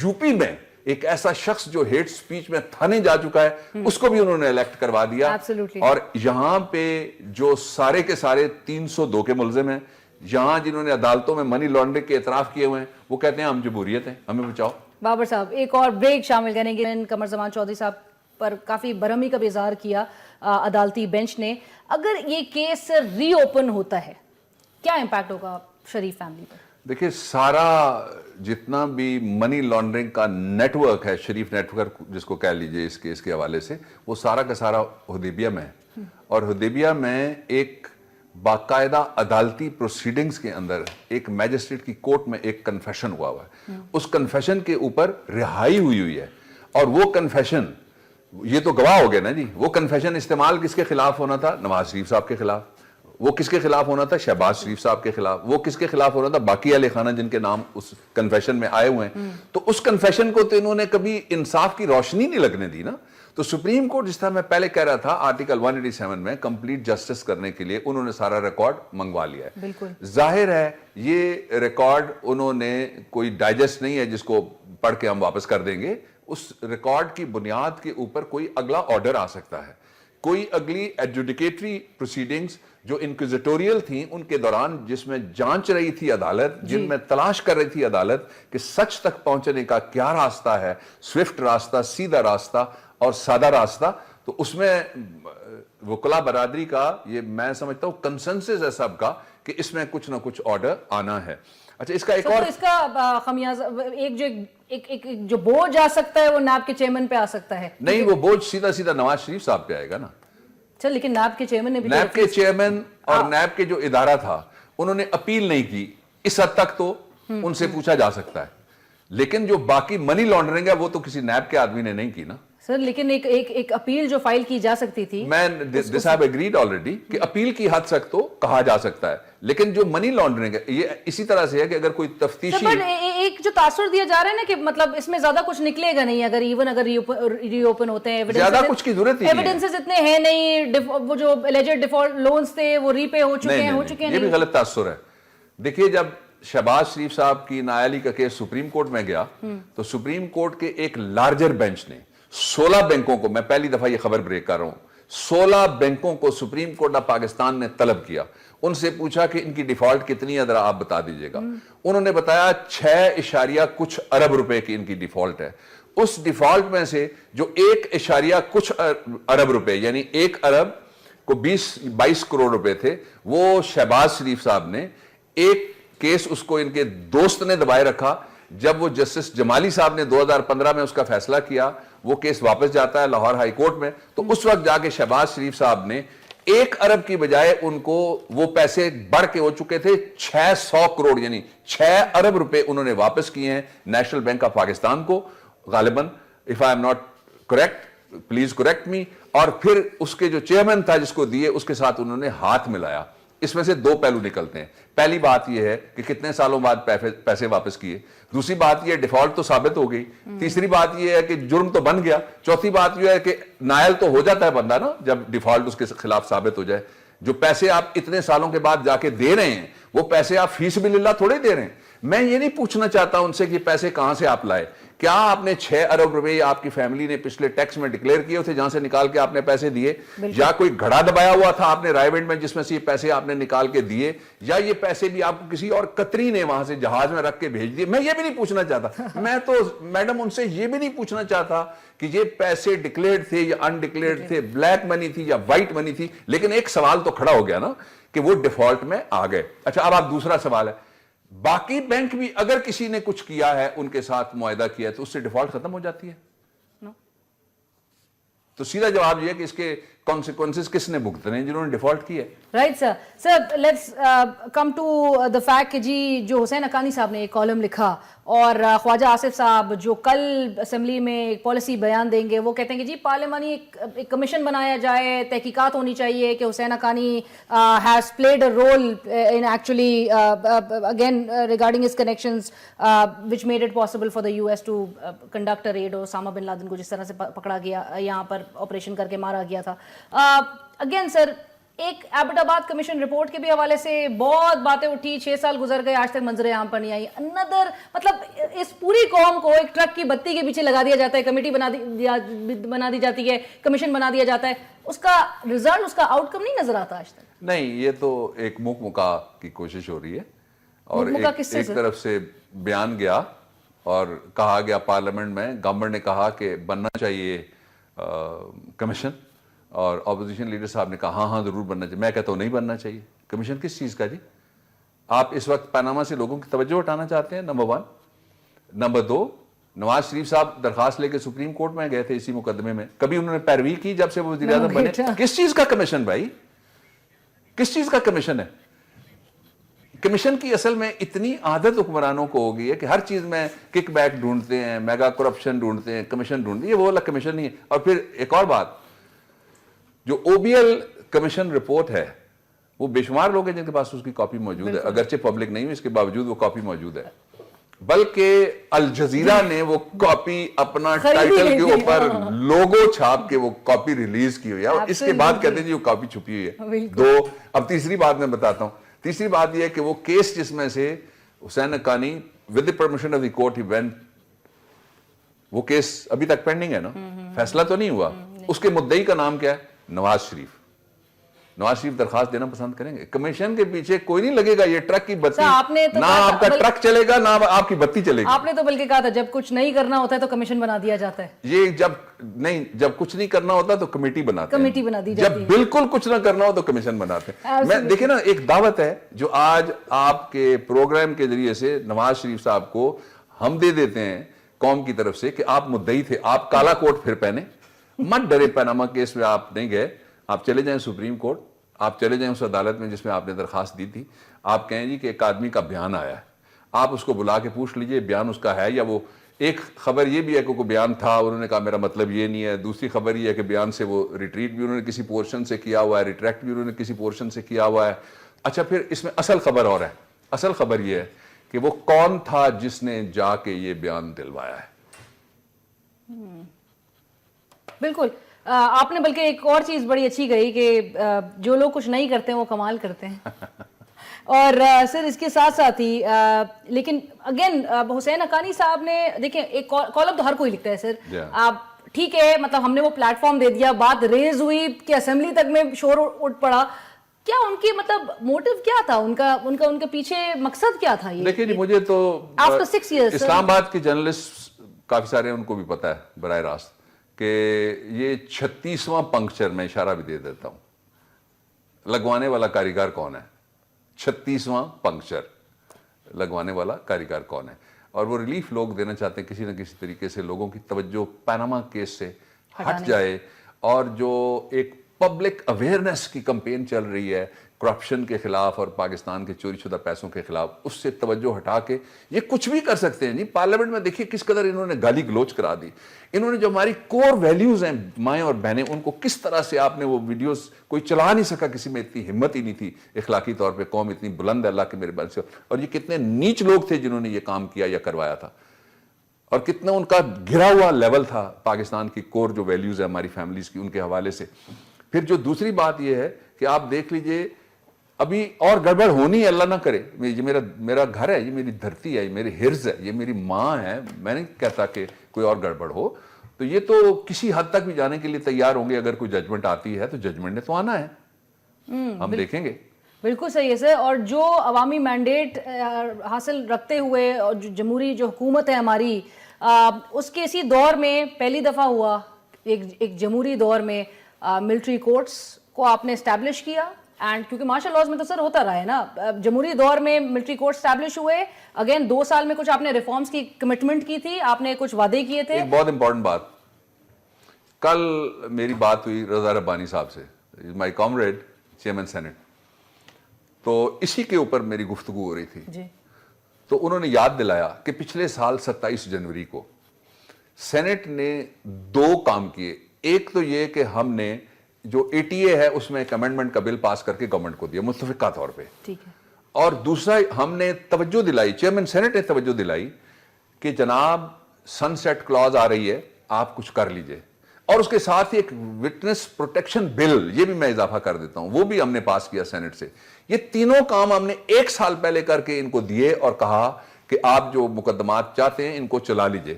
یو پی میں, ایک ایسا شخص جو ہیٹ سپیچ میں تھانے جا چکا ہے, اس کو بھی انہوں نے الیکٹ کروا دیا. اور یہاں پہ جو سارے کے سارے 302 کے ملزم ہیں, یہاں جنہوں نے عدالتوں میں منی لانڈرنگ کے اعتراف کیے ہوئے ہیں, وہ کہتے ہیں ہم جمہوریت ہیں, ہمیں بچاؤ. بابر صاحب ایک اور بریک شامل کریں گے. قمر زمان چودھری صاحب پر کافی برہمی کا بھی اظہار کیا عدالتی بینچ نے. اگر یہ کیس ری اوپن ہوتا ہے کیا امپیکٹ ہوگا شریف فیملی پر؟ دیکھیں سارا جتنا بھی منی لانڈرنگ کا نیٹ ورک ہے, شریف نیٹ ورک جس کو کہہ لیجئے اس کیس کے حوالے سے, وہ سارا کا سارا حدیبیہ میں ہے. اور حدیبیہ میں ایک باقاعدہ عدالتی پروسیڈنگز کے اندر ایک میجسٹریٹ کی کورٹ میں ایک کنفیشن ہوا ہے. اس کنفیشن کے اوپر رہائی ہوئی ہے, اور وہ کنفیشن یہ تو گواہ ہو گیا نا جی, وہ کنفیشن استعمال کس کے خلاف ہونا تھا؟ نواز شریف صاحب کے خلاف. وہ کس کے خلاف ہونا تھا؟ شہباز شریف صاحب کے خلاف. وہ کس کے خلاف ہونا تھا؟ باقی اہل خانہ جن کے نام اس کنفیشن میں آئے ہوئے ہیں. تو اس کنفیشن کو تو انہوں نے کبھی انصاف کی روشنی نہیں لگنے دی نا. تو سپریم کورٹ جس طرح میں پہلے کہہ رہا تھا آرٹیکل 187 میں کمپلیٹ جسٹس کرنے کے لیے انہوں نے سارا ریکارڈ منگوا لیا ہے. ظاہر ہے یہ ریکارڈ انہوں نے کوئی ڈائجسٹ نہیں ہے جس کو پڑھ کے ہم واپس کر دیں گے. اس ریکارڈ کی بنیاد کے اوپر کوئی اگلا آرڈر آ سکتا ہے, کوئی اگلی ایڈجوڈیکیٹری پروسیڈنگز جو انکوزیٹوریل تھیں ان کے دوران, جس میں جانچ رہی تھی عدالت, جن میں تلاش کر رہی تھی عدالت کہ سچ تک پہنچنے کا کیا راستہ ہے, سوئفٹ راستہ, سیدھا راستہ اور سادہ راستہ, تو اس میں وکلا برادری کا یہ میں سمجھتا ہوں کنسنسس ہے سب کا کہ اس میں کچھ نہ کچھ آرڈر آنا ہے. اچھا اس کا ایک اور اس کا خمیازہ ایک جو بوجھ آ سکتا ہے وہ نیب کے چیئرمین پہ آ سکتا ہے. نہیں, وہ بوجھ سیدھا سیدھا نواز شریف صاحب پہ آئے گا نا. چل لیکن نیب کے چیئرمین نے بھی نیب کے چیئرمین اور نیب کے جو ادارہ تھا انہوں نے اپیل نہیں کی, اس حد تک تو ان سے پوچھا جا سکتا ہے, لیکن جو باقی منی لانڈرنگ ہے وہ تو کسی نیب کے آدمی نے نہیں کی نا سر. لیکن ایک اپیل جو فائل کی جا سکتی تھی, میں دس ہیو اگریڈ آلریڈی کہ اپیل کی حد تک تو کہا جا سکتا ہے, لیکن جو منی لانڈرنگ ہے یہ اسی طرح سے ہے کہ اگر کوئی تفتیشی ایک جو تاثر دیا جا رہا ہے نا کہ مطلب اس میں زیادہ کچھ نکلے گا نہیں اگر ری اوپن ہوتے ہیں, زیادہ کچھ کی ضرورت ہی نہیں ہے. ایویڈنسز اتنے ہیں نہیں, وہ جو اللیجڈ ڈیفالٹ لونز تھے وہ ری پے ہو چکے ہیں. یہ بھی غلط تاثر ہے. دیکھیے جب شہباز شریف صاحب کی نااہلی کا کیس سپریم کورٹ میں گیا تو سپریم کورٹ کے ایک لارجر بینچ نے 16 بینکوں کو, میں پہلی دفعہ یہ خبر بریک کر رہا ہوں, 16 بینکوں کو سپریم کورٹ آف پاکستان نے طلب کیا, ان سے پوچھا کہ ان کی ڈیفالٹ کتنی ہے ذرا آپ بتا دیجئے گا. انہوں نے بتایا 6 کچھ ارب روپے کی ان کی ڈیفالٹ ہے. اس ڈیفالٹ میں سے جو 1 کچھ ارب روپے یعنی 1 ارب کو 22 کروڑ روپے تھے, وہ شہباز شریف صاحب نے ایک کیس اس کو ان کے دوست نے دبائے رکھا. جب وہ جسٹس جمالی صاحب نے 2015 میں اس کا فیصلہ کیا, وہ کیس واپس جاتا ہے لاہور ہائی کورٹ میں, تو اس وقت جا کے شہباز شریف صاحب نے 1 ارب کی بجائے ان کو وہ پیسے بڑھ کے ہو چکے تھے 600 کروڑ یعنی 6 ارب روپے انہوں نے واپس کیے ہیں نیشنل بینک آف پاکستان کو غالباً, if I am not correct, please correct me. اور پھر اس کے جو چیئرمین تھا جس کو دیے اس کے ساتھ انہوں نے ہاتھ ملایا. اس میں سے 2 پہلو نکلتے ہیں. پہلی بات یہ ہے کہ کتنے سالوں بعد پیسے واپس کیے, دوسری بات یہ ڈیفالٹ تو ثابت ہو گئی, تیسری بات یہ ہے کہ جرم تو بن گیا, چوتھی بات یہ ہے کہ نائل تو ہو جاتا ہے بندہ نا جب ڈیفالٹ اس کے خلاف ثابت ہو جائے. جو پیسے آپ اتنے سالوں کے بعد جا کے دے رہے ہیں وہ پیسے آپ فی سبیل اللہ تھوڑے دے رہے ہیں. میں یہ نہیں پوچھنا چاہتا ان سے کہ پیسے کہاں سے آپ لائے, کیا آپ نے 6 ارب روپے آپ کی فیملی نے پچھلے ٹیکس میں ڈکلیئر کیے تھے جہاں سے نکال کے آپ نے پیسے دیے, یا کوئی گھڑا دبایا ہوا تھا آپ نے رائے میں جس میں سے یہ پیسے آپ نے نکال کے دیے, یا یہ پیسے بھی آپ کو کسی اور قطری نے وہاں سے جہاز میں رکھ کے بھیج دیے. میں یہ بھی نہیں پوچھنا چاہتا, میں تو میڈم ان سے یہ بھی نہیں پوچھنا چاہتا کہ یہ پیسے ڈکلیئرڈ تھے یا انڈکلیئرڈ تھے, بلیک منی تھی یا وائٹ منی تھی, لیکن ایک سوال تو کھڑا ہو گیا نا کہ وہ ڈیفالٹ میں آ گئے. اچھا اب آپ دوسرا سوال ہے, باقی بینک بھی اگر کسی نے کچھ کیا ہے ان کے ساتھ معاہدہ کیا ہے تو اس سے ڈیفالٹ ختم ہو جاتی ہے. تو سیدھا جواب یہ ہے کہ اس کے کانسیکوینسز کس نے بھگتنے ہیں, جنہوں نے ڈیفالٹ کی ہے. Right sir. Sir let's come to the fact کہ جی جو حسین حقانی صاحب نے ایک کالم لکھا اور خواجہ آصف صاحب جو کل اسمبلی میں ایک پالیسی بیان دیں گے, وہ کہتے ہیں کہ جی پارلیمانی ایک کمیشن بنایا جائے, تحقیقات ہونی چاہیے کہ Husain Haqqani has played a role in actually again regarding his connections which made it possible for the U S to conduct a raid, Osama bin Laden کو جس طرح سے پکڑا گیا, یہاں پر آپریشن کر کے مارا گیا تھا. اگین سر ایک ایبٹ آباد کمیشن رپورٹ کے بھی حوالے سے بہت باتیں اٹھی, 6 سال گزر گئے آج تک منظر عام پر نہیں آئی. اندر مطلب اس پوری قوم کو ایک ٹرک کی بتی کے پیچھے لگا دیا جاتا ہے, کمیٹی بنا دی جاتی ہے, کمیشن بنا دیا جاتا ہے, اس کا رزلٹ, اس کا آؤٹ کم نہیں نظر آتا آج تک. نہیں, یہ تو ایک موک مکا کی کوشش ہو رہی ہے, اور ایک طرف سے بیان گیا اور کہا گیا پارلیمنٹ میں, گورنمنٹ نے کہا کہ بننا چاہیے کمیشن, اور اپوزیشن لیڈر صاحب نے کہا ہاں ضرور بننا چاہیے. میں کہتا ہوں نہیں بننا چاہیے کمیشن. کس چیز کا جی؟ آپ اس وقت پاناما سے لوگوں کی توجہ ہٹانا چاہتے ہیں, نمبر 1. نمبر 2, نواز شریف صاحب درخواست لے کے سپریم کورٹ میں گئے تھے اسی مقدمے میں, کبھی انہوں نے پیروی کی جب سے وہ وزیر اعظم بنے؟ کس چیز کا کمیشن بھائی, کس چیز کا کمیشن ہے؟ کمیشن کی اصل میں اتنی عادت حکمرانوں کو ہو گئی ہے کہ ہر چیز میں کک بیک ڈھونڈتے ہیں, میگا کرپشن ڈھونڈتے ہیں, کمیشن ڈھونڈتے ہیں. یہ وہ والا کمیشن نہیں ہے. اور پھر ایک اور بات, جو O B L commission report ہے وہ بے شمار لوگ ہیں جن کے پاس اس کی کاپی موجود ہے, اگرچہ پبلک نہیں ہے, اس کے باوجود وہ کاپی موجود ہے. بلکہ الجزیرہ نے وہ کاپی اپنا ٹائٹل کے اوپر لوگو چھاپ کے وہ کاپی ریلیز کی ہوئی ہے, اور اس کے بعد کہتے ہیں جی وہ کاپی چھپی ہوئی ہے. 2, اب تیسری بات میں بتاتا ہوں. تیسری بات یہ ہے کہ وہ کیس جس میں سے Husain Haqqani with the permission of the court he went, وہ کیس ابھی تک پینڈنگ ہے نا, فیصلہ تو نہیں ہوا. اس کے مدعی کا نام کیا ہے؟ نواز شریف. نواز شریف درخواست دینا پسند کریں گے؟ کمیشن کے پیچھے کوئی نہیں لگے گا، یہ ٹرک کی بتی آپ نے تو نہ آپ کا ٹرک چلے گا نہ آپ کی بتی چلے گی. آپ نے تو بلکہ کہا تھا جب کچھ نہیں کرنا ہوتا ہے تو کمیشن بنا دیا جاتا ہے. یہ جب کچھ نہیں کرنا ہوتا تو کمیٹی بناتے ہیں، کمیٹی بنا دی جاتی ہے. جب بالکل کچھ نہ کرنا ہو تو کمیشن بناتے ہیں. میں دیکھیں نا، ایک دعوت ہے جو آج آپ کے پروگرام کے ذریعے سے نواز شریف صاحب کو ہم دے دیتے ہیں قوم کی طرف سے کہ آپ مدعی تھے، آپ کالا کوٹ پھر پہنے، مت ڈرے. پاناما کیس میں آپ نہیں گئے، آپ چلے جائیں سپریم کورٹ، آپ چلے جائیں اس عدالت میں جس میں آپ نے درخواست دی تھی. آپ کہیں جی کہ ایک آدمی کا بیان آیا ہے، آپ اس کو بلا کے پوچھ لیجئے بیان اس کا ہے یا وہ. ایک خبر یہ بھی ہے کہ کوئی بیان تھا، انہوں نے کہا میرا مطلب یہ نہیں ہے. دوسری خبر یہ ہے کہ بیان سے وہ ریٹریٹ بھی انہوں نے کسی پورشن سے کیا ہوا ہے، ریٹریکٹ بھی انہوں نے کسی پورشن سے کیا ہوا ہے. اچھا، پھر اس میں اصل خبر اور ہے. اصل خبر یہ ہے کہ وہ کون تھا جس نے جا کے یہ بیان دلوایا ہے. بالکل. آپ نے بلکہ ایک اور چیز بڑی اچھی کہی کہ جو لوگ کچھ نہیں کرتے ہیں وہ کمال کرتے ہیں. اور سر اس کے ساتھ ساتھ ہی لیکن اگین حسین حقانی صاحب نے دیکھیں ایک کالم تو ہر کوئی لکھتا ہے سر. آپ ٹھیک ہے، مطلب ہم نے وہ پلیٹ فارم دے دیا، بات ریز ہوئی کہ اسمبلی تک میں شور اٹھ پڑا. کیا ان کی مطلب موٹو کیا تھا، ان کا پیچھے مقصد کیا تھا؟ یہ دیکھیں جی، مجھے تو آفٹر 6 years اسلام آباد کے جرنلسٹ کافی سارے ان کو بھی پتا ہے براہ راست کہ یہ 36واں پنکچر، میں اشارہ بھی دے دیتا ہوں، لگوانے والا کاریگر کون ہے. 36واں پنکچر لگوانے والا کاریگر کون ہے. اور وہ ریلیف لوگ دینا چاہتے ہیں کسی نہ کسی طریقے سے لوگوں کی توجہ پاناما کیس سے ہٹ جائے، اور جو ایک پبلک اویئرنیس کی کمپین چل رہی ہے کرپشن کے خلاف اور پاکستان کے چوری شدہ پیسوں کے خلاف، اس سے توجہ ہٹا کے یہ کچھ بھی کر سکتے ہیں. جی پارلیمنٹ میں دیکھیے کس قدر انہوں نے گالی گلوچ کرا دی. انہوں نے جو ہماری کور ویلیوز ہیں مائیں اور بہنیں، ان کو کس طرح سے آپ نے وہ ویڈیوز کوئی چلا نہیں سکا، کسی میں اتنی ہمت ہی نہیں تھی اخلاقی طور پہ. قوم اتنی بلند ہے اللہ کے مہربانی سے، اور یہ کتنے نیچ لوگ تھے جنہوں نے یہ کام کیا یا کروایا تھا، اور کتنا ان کا گرا ہوا لیول تھا پاکستان کی کور جو ویلیوز ہیں ہماری فیملیز کی، ان کے حوالے سے. پھر جو دوسری بات یہ ہے کہ آپ دیکھ لیجئے ابھی اور گڑبڑ ہونی ہے، اللہ نہ کرے. یہ میرا گھر ہے، یہ میری دھرتی ہے، یہ میری حرز ہے، یہ میری ماں ہے. میں نہیں کہتا کہ کوئی اور گڑبڑ ہو، تو یہ تو کسی حد تک بھی جانے کے لیے تیار ہوں گے. اگر کوئی ججمنٹ آتی ہے تو ججمنٹ نے تو آنا ہے، ہم دیکھیں گے. بالکل صحیح ہے سر. اور جو عوامی مینڈیٹ حاصل رکھتے ہوئے اور جو جمہوری جو حکومت ہے ہماری، اس کے اسی دور میں پہلی دفعہ ہوا ایک جمہوری دور میں ملٹری کورٹس کو آپ نے اسٹیبلش کیا. اینڈ کیونکہ مارشل لاز میں تو سر ہوتا رہا ہے نا، جمہوری دور میں ملٹری کورٹ اسٹیبلش ہوئے. اگین 2 سال میں کچھ آپ نے ریفارمز کی کمٹمنٹ کی تھی، آپ نے کچھ وعدے کیے تھے. ایک بہت امپورٹنٹ بات، کل میری بات ہوئی رضا ربانی صاحب سے، مائی کامریڈ چیئرمین سینٹ، تو اسی کے اوپر میری گفتگو ہو رہی تھی. جی. تو انہوں نے یاد دلایا کہ پچھلے سال 27 جنوری کو سینٹ نے 2 کام کیے. ایک تو یہ کہ ہم نے جو ATA ہے اس میں ایک امینڈمنٹ کا بل پاس کر کے گورنمنٹ کو دیا متفقہ طور پہ. ٹھیک ہے. اور دوسرا ہم نے توجہ دلائی، چیئرمین سینٹ نے توجہ دلائی کہ جناب سن سیٹ کلاز آ رہی ہے، آپ کچھ کر لیجئے. اور اس کے ساتھ ہی ایک وٹنس پروٹیکشن بل، یہ بھی میں اضافہ کر دیتا ہوں، وہ بھی ہم نے پاس کیا سینٹ سے. یہ تینوں کام ہم نے 1 سال پہلے کر کے ان کو دیے اور کہا کہ آپ جو مقدمات چاہتے ہیں ان کو چلا لیجئے.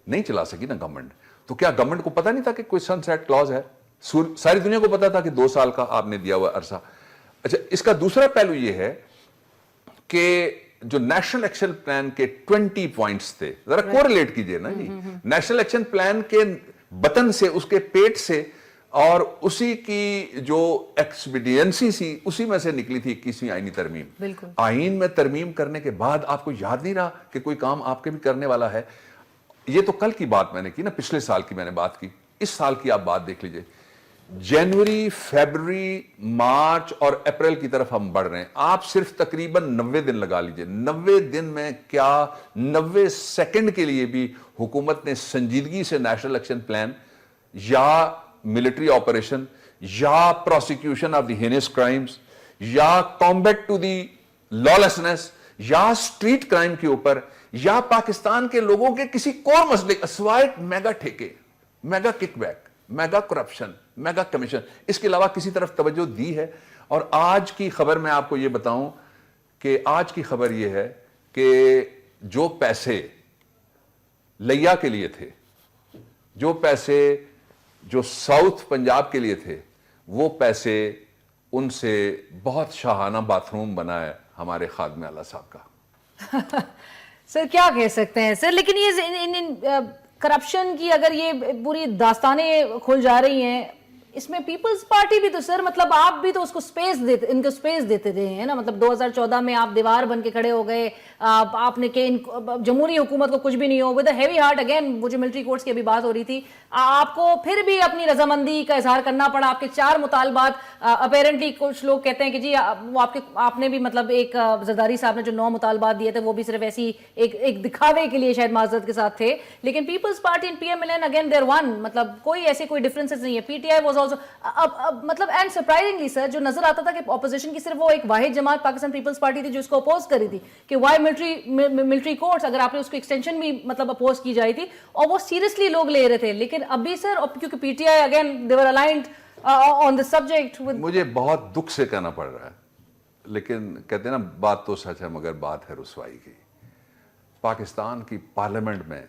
نہیں چلا سکی نا گورنمنٹ. تو کیا گورنمنٹ کو پتا نہیں تھا کہ کوئی سن سیٹ کلاز ہے؟ ساری دنیا کو پتا تھا کہ 2 سال کا آپ نے دیا ہوا عرصہ. اچھا، اس کا دوسرا پہلو یہ ہے کہ جو نیشنل ایکشن پلان کے 20 پوائنٹس تھے، ذرا کوریلیٹ کیجئے نا جی. نیشنل ایکشن پلان کے بطن سے، اس کے پیٹ سے، اور اسی کی جو ایکسپیڈینسی سی اسی میں سے نکلی تھی 21ویں آئینی ترمیم. بالکل. آئین میں ترمیم کرنے کے بعد آپ کو یاد نہیں رہا کہ کوئی کام آپ کے بھی کرنے والا ہے. یہ تو کل کی بات میں نے کی نا، پچھلے سال کی میں نے بات کی. اس سال کی آپ بات دیکھ لیجئے. جنوری، فیبروری، مارچ اور اپریل کی طرف ہم بڑھ رہے ہیں. آپ صرف تقریباً 90 دن لگا لیجئے. 90 دن میں کیا 90 سیکنڈ کے لیے بھی حکومت نے سنجیدگی سے نیشنل ایکشن پلان یا ملٹری آپریشن یا prosecution of the hence crimes یا کامبیٹ ٹو دی لالسنس یا اسٹریٹ کرائم کے اوپر یا پاکستان کے لوگوں کے کسی کور مسئلے سوائے میگا ٹھیکے، mega kickback, mega corruption, mega commission, اس کے علاوہ کسی طرف توجہ دی ہے؟ اور آج کی خبر میں آپ کو یہ بتاؤں کہ آج کی خبر یہ ہے کہ جو پیسے لیا کے لیے تھے، جو پیسے جو ساؤتھ پنجاب کے لیے تھے، وہ پیسے ان سے بہت شاہانہ باتھ روم بنا ہے ہمارے خادم اعلیٰ صاحب کا. سر کیا کہہ سکتے ہیں سر, لیکن یہ کرپشن کی اگر یہ پوری داستانیں کھل جا رہی ہیں, اس میں پیپلز پارٹی بھی تو سر مطلب آپ بھی تو اس کو ان کو سپیس دیتے رہے ہیں نا. مطلب 2014 میں آپ دیوار بن کے کھڑے ہو گئے, آپ نے کہ جمہوری حکومت کو کچھ بھی نہیں ہو, ود ہیوی ہارٹ اگین وہ جو ملٹری کورٹس کی ابھی بات ہو رہی تھی, آپ کو پھر بھی اپنی رضامندی کا اظہار کرنا پڑا. آپ کے 4 مطالبات اپیرنٹلی کچھ لوگ کہتے ہیں کہ جی وہ آپ نے بھی مطلب ایک زرداری صاحب نے جو 9 مطالبات دیے تھے وہ بھی صرف ایسی ایک دکھاوے کے لیے شاید معذرت کے ساتھ تھے, لیکن Peoples Party and P M L N again there one, مطلب کوئی ایسے کوئی ڈفرینسز نہیں ہے. P T I was also مطلب اینڈ سرپرائزنگلی سر جو نظر آتا تھا کہ اپوزیشن کی صرف وہ ایک واحد جماعت پاکستان پیپلز پارٹی تھی جو اس کو اپوز کری تھی کہ وائی ملٹری کورٹس, اگر آپ نے اس کو ایکسٹینشن بھی مطلب اپوز کی جائی تھی, اور وہ سیریسلی لوگ لے رہے تھے. لیکن ابھی سر کیونکہ پی T I again they were aligned on this subject. مجھے بہت دکھ سے کہنا پڑ رہا ہے, لیکن کہتے ہیں نا بات تو سچ ہے مگر بات ہے رسوائی کی. پاکستان کی پارلیمنٹ میں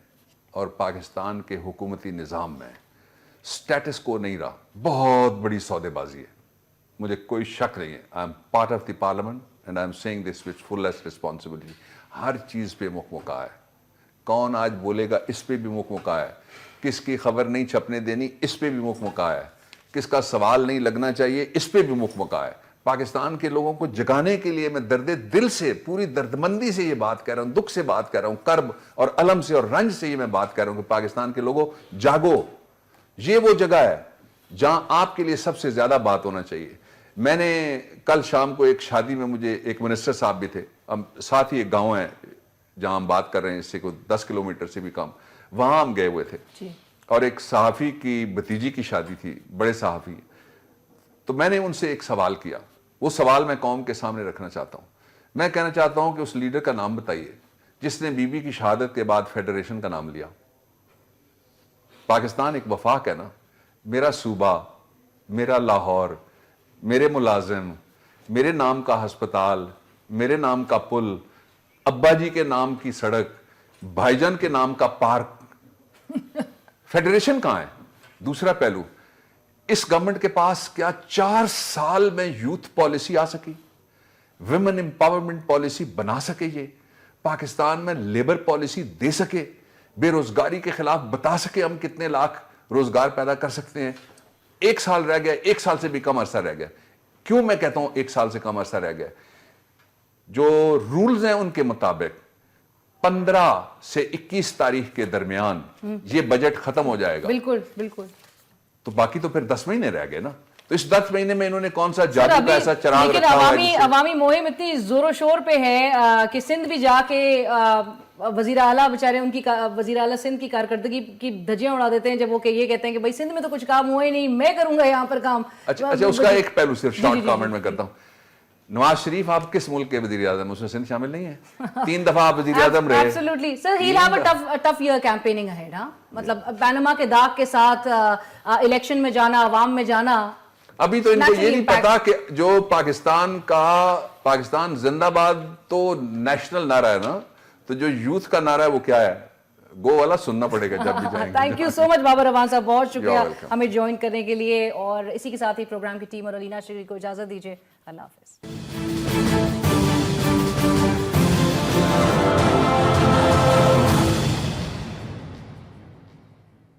اور پاکستان کے حکومتی نظام میں سٹیٹس کو نہیں رہا, بہت بڑی سودے بازی ہے. مجھے کوئی شک نہیں ہے, I am part of the parliament and I am saying this with fullest responsibility. ہر چیز پہ مکمکا ہے, کون آج بولے گا اس پہ بھی مکمکا ہے, کس کی خبر نہیں چھپنے دینی اس پہ بھی مکمکا ہے, کس کا سوال نہیں لگنا چاہیے اس پہ بھی مکمکا ہے. پاکستان کے لوگوں کو جگانے کے لیے میں درد دل سے پوری دردمندی سے یہ بات کہہ رہا ہوں, دکھ سے بات کر رہا ہوں, کرب اور الم سے اور رنج سے یہ میں بات کر رہا ہوں کہ پاکستان کے لوگوں جاگو. یہ وہ جگہ ہے جہاں آپ کے لیے سب سے زیادہ بات ہونا چاہیے. میں نے کل شام کو ایک شادی میں, مجھے ایک منسٹر صاحب بھی تھے, ساتھ ہی ایک گاؤں ہے جہاں ہم بات کر رہے ہیں, اس سے کوئی 10 کلومیٹر سے بھی کم, وہاں ہم گئے ہوئے تھے اور ایک صحافی کی بھتیجی کی شادی تھی, بڑے صحافی. تو میں نے ان سے ایک سوال کیا, وہ سوال میں قوم کے سامنے رکھنا چاہتا ہوں. میں کہنا چاہتا ہوں کہ اس لیڈر کا نام بتائیے جس نے بی بی کی شہادت کے بعد فیڈریشن کا نام لیا. پاکستان ایک وفاق ہے نا, میرا صوبہ, میرا لاہور, میرے ملازم, میرے نام کا ہسپتال, میرے نام کا پل, ابا جی کے نام کی سڑک, بھائی جان کے نام کا پارک. فیڈریشن کہاں ہے؟ دوسرا پہلو, اس گورنمنٹ کے پاس کیا 4 سال میں یوتھ پالیسی آ سکی, ویمن امپاورمنٹ پالیسی بنا سکے, یہ پاکستان میں لیبر پالیسی دے سکے, بے روزگاری کے خلاف بتا سکے ہم کتنے لاکھ روزگار پیدا کر سکتے ہیں. 1 سال رہ گیا, 1 سال سے بھی کم عرصہ رہ گیا. کیوں میں کہتا ہوں 1 سال سے کم عرصہ رہ گیا؟ جو رولز ہیں ان کے مطابق 15 سے 21 تاریخ کے درمیان یہ بجٹ ختم ہو جائے گا. بالکل بالکل. تو باقی تو پھر 10 مہینے رہ گئے نا. تو اس 10 مہینے میں انہوں نے کون سا جادو کا ایسا چراغ رکھا ہوا ہے؟ لیکن عوامی مہم اتنی زور و شور پہ ہے کہ سندھ بھی جا کے وزیر اعلیٰ بےچارے ان کی وزیر اعلیٰ سندھ کی کارکردگی کی دھجیاں اڑا دیتے ہیں جب وہ کہ یہ کہتے ہیں کہ بھائی سندھ میں تو کچھ کام ہوا ہی نہیں, میں کروں گا یہاں پر کام. اچھا اس کا ایک پہلو صرف شارٹ کامنٹ میں کرتا ہوں. نواز شریف آپ کس ملک کے وزیر اعظم, اس میں سندھ شامل نہیں ہے؟ 3 دفعہ آپ وزیر اعظم رہے. Absolutely. Sir, he'll have a tough year campaigning ahead, ہاں. مطلب پینما کے داغ کے ساتھ الیکشن میں جانا, عوام میں جانا. ابھی تو ان کو یہ نہیں پتا کہ جو پاکستان زندہ باد تو نیشنل نعرہ ہے نا, تو جو یوتھ کا نعرہ ہے وہ کیا ہے؟ گو والا سننا پڑے گا جب بھی جائیں گے. تھینک یو سو مچ بابر رحمان صاحب, بہت شکریہ ہمیں جوائن کرنے کے لیے, اور اسی کے ساتھ ہی پروگرام کی ٹیم اور علینا شگری کو اجازت دیجیے. اللہ حافظ.